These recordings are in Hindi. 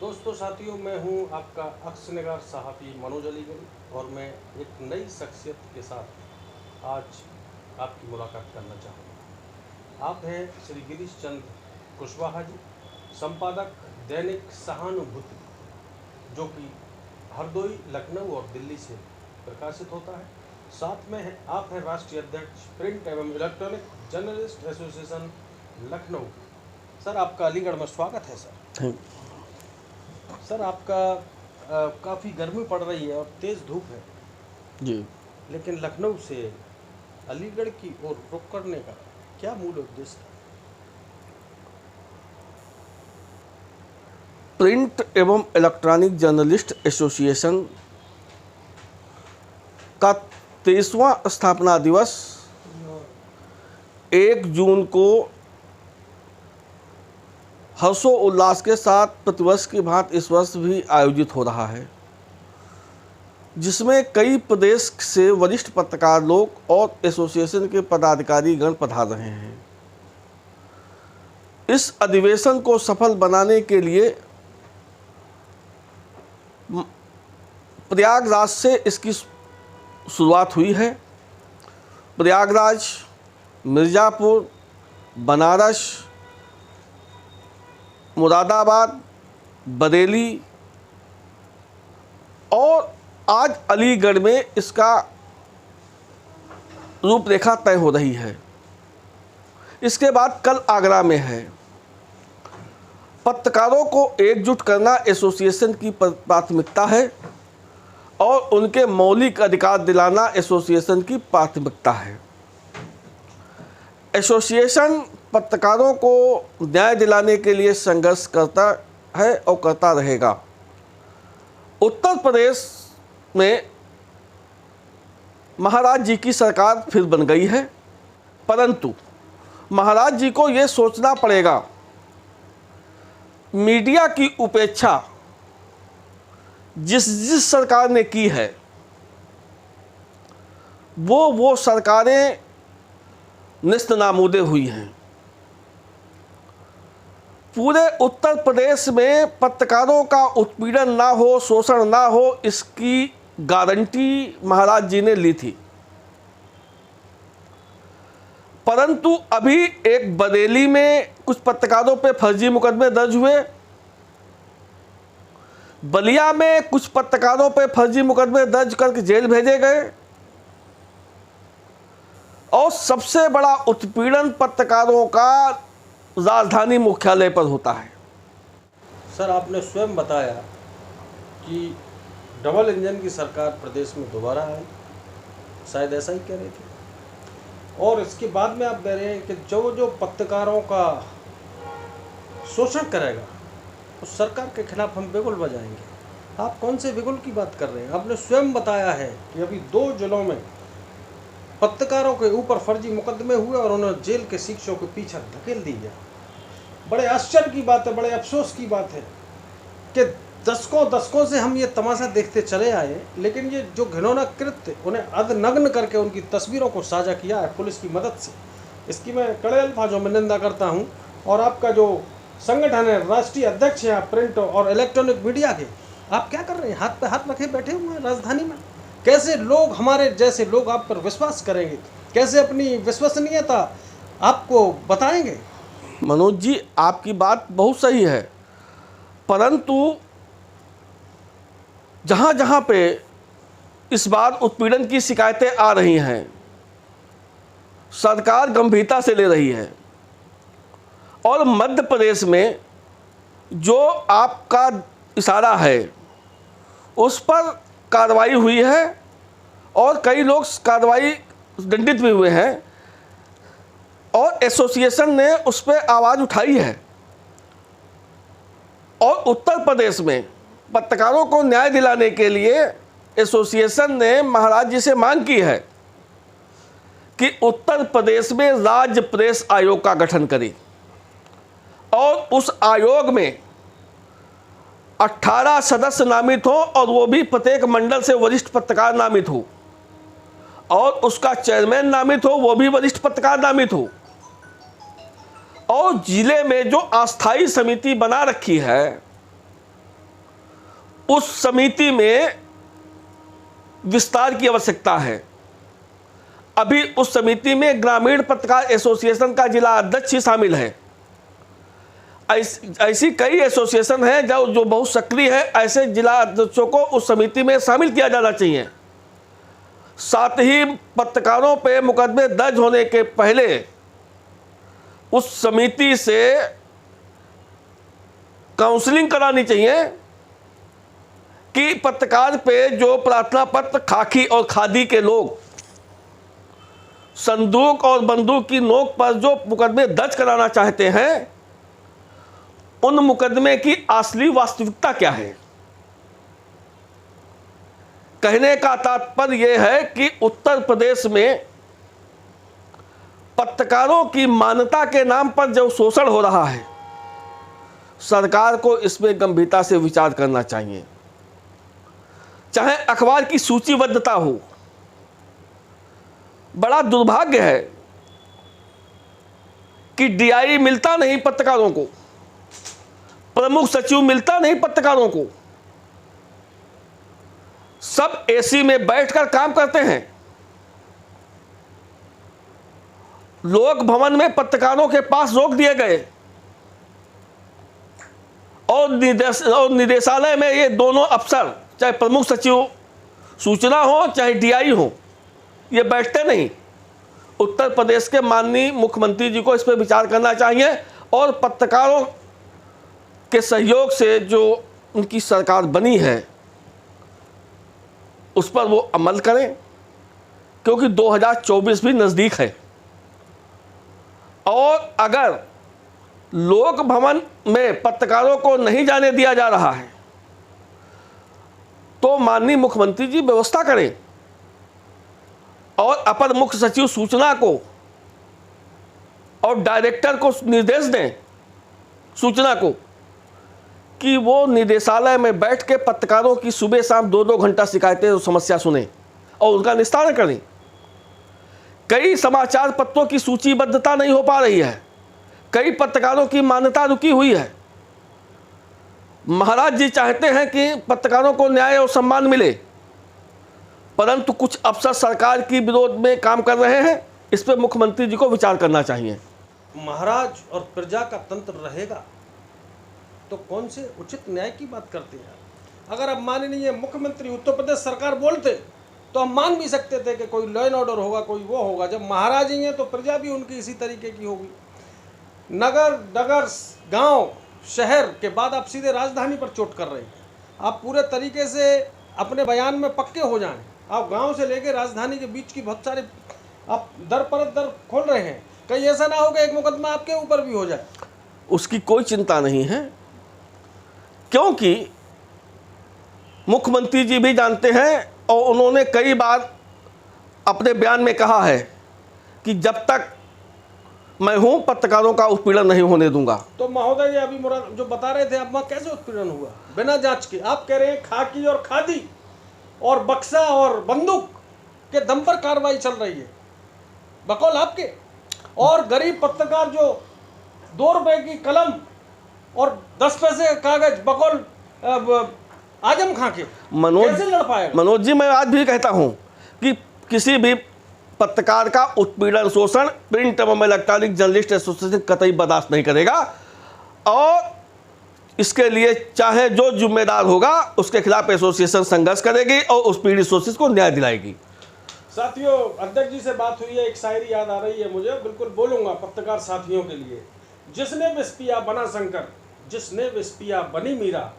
दोस्तों साथियों, मैं हूं आपका अक्सनिगार सहाफ़ी मनोज अलीगढ़ और मैं एक नई शख्सियत के साथ आज आपकी मुलाकात करना चाहूँगा। आप हैं श्री गिरीश चंद्र कुशवाहा जी, संपादक दैनिक सहानुभूति, जो कि हरदोई, लखनऊ और दिल्ली से प्रकाशित होता है। साथ में आप हैं राष्ट्रीय अध्यक्ष प्रिंट एवं electronic journalist association Lucknow. Sir, आपका अलीगढ़ में स्वागत है। सर, आपका काफ़ी गर्मी पड़ रही है और तेज़ धूप है जी। लेकिन लखनऊ से अलीगढ़ की ओर रुख करने का क्या मूल उद्देश्य था? प्रिंट एवं इलेक्ट्रॉनिक जर्नलिस्ट एसोसिएशन का 23वां स्थापना दिवस 1 जून को हर्षोल्लास के साथ प्रतिवर्ष की भांति इस वर्ष भी आयोजित हो रहा है, जिसमें कई प्रदेश से वरिष्ठ पत्रकार लोग और एसोसिएशन के पदाधिकारी गण पधार रहे हैं। इस अधिवेशन को सफल बनाने के लिए प्रयागराज से इसकी शुरुआत हुई है। प्रयागराज, मिर्ज़ापुर, बनारस, मुरादाबाद, बरेली और आज अलीगढ़ में इसका रूपरेखा तय हो रही है। इसके बाद कल आगरा में है। पत्रकारों को एकजुट करना एसोसिएशन की प्राथमिकता है और उनके मौलिक अधिकार दिलाना एसोसिएशन की प्राथमिकता है। एसोसिएशन पत्रकारों को न्याय दिलाने के लिए संघर्ष करता है और करता रहेगा। उत्तर प्रदेश में महाराज जी की सरकार फिर बन गई है, परंतु महाराज जी को ये सोचना पड़ेगा, मीडिया की उपेक्षा जिस सरकार ने की है वो सरकारें निस्तनाबूदे हुई हैं। पूरे उत्तर प्रदेश में पत्रकारों का उत्पीड़न ना हो, शोषण ना हो, इसकी गारंटी महाराज जी ने ली थी। परंतु अभी एक बरेली में कुछ पत्रकारों पे फर्जी मुकदमे दर्ज हुए, बलिया में कुछ पत्रकारों पे फर्जी मुकदमे दर्ज करके जेल भेजे गए और सबसे बड़ा उत्पीड़न पत्रकारों का राजधानी मुख्यालय पर होता है। सर, आपने स्वयं बताया कि डबल इंजन की सरकार प्रदेश में दोबारा आई, शायद ऐसा ही कह रहे थे, और इसके बाद में आप कह रहे हैं कि जो पत्रकारों का शोषण करेगा उस सरकार के खिलाफ हम बिगुल बजाएंगे। आप कौन से बिगुल की बात कर रहे हैं? आपने स्वयं बताया है कि अभी 2 जिलों में पत्रकारों के ऊपर फर्जी मुकदमे हुए और उन्हें जेल के शिक्षों के पीछे धकेल दी गया। बड़े आश्चर्य की बात है, बड़े अफसोस की बात है कि दशकों से हम ये तमाशा देखते चले आए, लेकिन ये जो घिनौना कृत्य उन्हें अधनग्न करके उनकी तस्वीरों को साझा किया है पुलिस की मदद से, इसकी मैं कड़े अल्फाजों में निंदा करता हूँ। और आपका जो संगठन है, राष्ट्रीय अध्यक्ष हैं आप प्रिंट और इलेक्ट्रॉनिक मीडिया के, आप क्या कर रहे हैं? हाथ पे हाथ रखे बैठे हुए हैं राजधानी में। कैसे लोग, हमारे जैसे लोग आप पर विश्वास करेंगे? कैसे अपनी विश्वसनीयता आपको बताएंगे? मनोज जी, आपकी बात बहुत सही है, परंतु जहाँ जहाँ पे इस बार उत्पीड़न की शिकायतें आ रही हैं, सरकार गंभीरता से ले रही है। और मध्य प्रदेश में जो आपका इशारा है उस पर कार्रवाई हुई है और कई लोग कार्रवाई दंडित भी हुए हैं और एसोसिएशन ने उस पर आवाज़ उठाई है। और उत्तर प्रदेश में पत्रकारों को न्याय दिलाने के लिए एसोसिएशन ने महाराज जी से मांग की है कि उत्तर प्रदेश में राज्य प्रेस आयोग का गठन करें और उस आयोग में 18 सदस्य नामित हो और वो भी प्रत्येक मंडल से वरिष्ठ पत्रकार नामित हो और उसका चेयरमैन नामित हो, वो भी वरिष्ठ पत्रकार नामित हो। और जिले में जो अस्थाई समिति बना रखी है उस समिति में विस्तार की आवश्यकता है। अभी उस समिति में ग्रामीण पत्रकार एसोसिएशन का जिला अध्यक्ष ही शामिल है। ऐसी कई एसोसिएशन हैं जो बहुत सक्रिय है। ऐसे जिला अध्यक्षों को उस समिति में शामिल किया जाना चाहिए। साथ ही पत्रकारों पे मुकदमे दर्ज होने के पहले उस समिति से काउंसलिंग करानी चाहिए कि पत्रकार पे जो प्रार्थना पत्र खाकी और खादी के लोग संदूक और बंदूक की नोक पर जो मुकदमे दर्ज कराना चाहते हैं, उन मुकदमे की असली वास्तविकता क्या है। कहने का तात्पर्य यह है कि उत्तर प्रदेश में पत्रकारों की मान्यता के नाम पर जो शोषण हो रहा है, सरकार को इसमें गंभीरता से विचार करना चाहिए। चाहे अखबार की सूचीबद्धता हो, बड़ा दुर्भाग्य है कि डीआई मिलता नहीं पत्रकारों को, प्रमुख सचिव मिलता नहीं पत्रकारों को। सब एसी में बैठकर काम करते हैं। लोक भवन में पत्रकारों के पास रोक दिए गए और निदेशालय में ये दोनों अफसर, चाहे प्रमुख सचिव सूचना हो चाहे डीआई हो, ये बैठते नहीं। उत्तर प्रदेश के माननीय मुख्यमंत्री जी को इस पर विचार करना चाहिए और पत्रकारों के सहयोग से जो उनकी सरकार बनी है उस पर वो अमल करें, क्योंकि 2024 भी नज़दीक है। और अगर लोक भवन में पत्रकारों को नहीं जाने दिया जा रहा है तो माननीय मुख्यमंत्री जी व्यवस्था करें और अपर मुख्य सचिव सूचना को और डायरेक्टर को निर्देश दें सूचना को कि वो निदेशालय में बैठ के पत्रकारों की सुबह शाम 2-2 घंटा शिकायतें और समस्या सुने और उनका निस्तारण करें। कई समाचार पत्रों की सूचीबद्धता नहीं हो पा रही है, कई पत्रकारों की मान्यता रुकी हुई है। महाराज जी चाहते हैं कि पत्रकारों को न्याय और सम्मान मिले, परंतु कुछ अफसर सरकार की विरोध में काम कर रहे हैं। इस पर मुख्यमंत्री जी को विचार करना चाहिए। महाराज और प्रजा का तंत्र रहेगा तो कौन से उचित न्याय की बात करते हैं। अगर अब माननीय मुख्यमंत्री उत्तर प्रदेश सरकार बोलते तो हम मान भी सकते थे कि कोई लॉ एंड ऑर्डर होगा, कोई वो होगा। जब महाराज ही हैं तो प्रजा भी उनकी इसी तरीके की होगी। नगर नगर गांव शहर के बाद आप सीधे राजधानी पर चोट कर रहे हैं। आप पूरे तरीके से अपने बयान में पक्के हो जाएं। आप गांव से लेकर राजधानी के बीच की बहुत सारे आप दर पर दर खोल रहे हैं। कहीं ऐसा ना हो कि एक मुकदमा आपके ऊपर भी हो जाए। उसकी कोई चिंता नहीं है, क्योंकि मुख्यमंत्री जी भी जानते हैं और उन्होंने कई बार अपने बयान में कहा है कि जब तक मैं हूं पत्रकारों का उत्पीड़न नहीं होने दूंगा। तो महोदय, ये अभी जो बता रहे थे आप, वहाँ कैसे उत्पीड़न हुआ बिना जांच के? आप कह रहे हैं खाकी और खादी और बक्सा और बंदूक के दम पर कार्रवाई चल रही है, बकौल आपके। और गरीब पत्रकार जो 2 रुपए की कलम और 10 पैसे का कागज बकौल आजम खां के कैसे लड़ पाएगा? मनोज जी, मैं आज भी कहता हूं कि किसी भी पत्रकार का उत्पीड़न शोषण प्रिंट एवं इलेक्ट्रॉनिक जर्नलिस्ट एसोसिएशन कतई बर्दाश्त नहीं करेगा और इसके लिए चाहे जो जिम्मेदार होगा उसके खिलाफ एसोसिएशन संघर्ष करेगी और उस पीड़ित सोसाइटी को न्याय दिलाएगी। साथियों, अध्यक्ष जी से बात हुई है, एक शायरी याद आ रही है मुझे, बिल्कुल बोलूंगा पत्रकार साथियों के लिए। जिसने विष पिया बना शंकर, जिसने विष पिया बनी मीरा,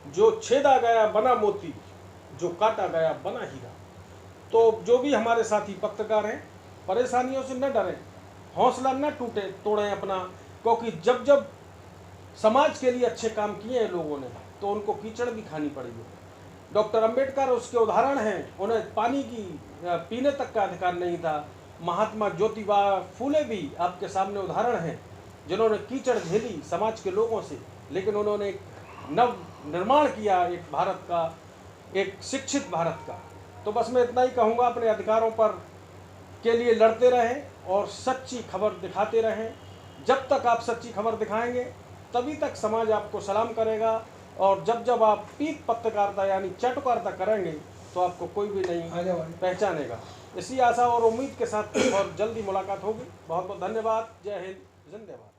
जो छेदा गया बना मोती, जो काटा गया बना हीरा। तो जो भी हमारे साथी पत्रकार हैं, परेशानियों से न डरें, हौसला न तोड़ें अपना, क्योंकि जब जब समाज के लिए अच्छे काम किए हैं लोगों ने तो उनको कीचड़ भी खानी पड़ी है। डॉक्टर अंबेडकर उसके उदाहरण हैं, उन्हें पानी की पीने तक का अधिकार नहीं था। महात्मा ज्योतिबा फूले भी आपके सामने उदाहरण हैं, जिन्होंने कीचड़ झेली समाज के लोगों से, लेकिन उन्होंने एक नव निर्माण किया एक भारत का, एक शिक्षित भारत का। तो बस मैं इतना ही कहूँगा, अपने अधिकारों पर के लिए लड़ते रहें और सच्ची खबर दिखाते रहें। जब तक आप सच्ची खबर दिखाएंगे तभी तक समाज आपको सलाम करेगा। और जब जब आप पीक पत्रकारिता यानी चटुकारिता करेंगे तो आपको कोई भी नहीं पहचानेगा। इसी आशा और उम्मीद के साथ और जल्दी मुलाकात होगी। बहुत बहुत धन्यवाद। जय हिंद, जिंदाबाद।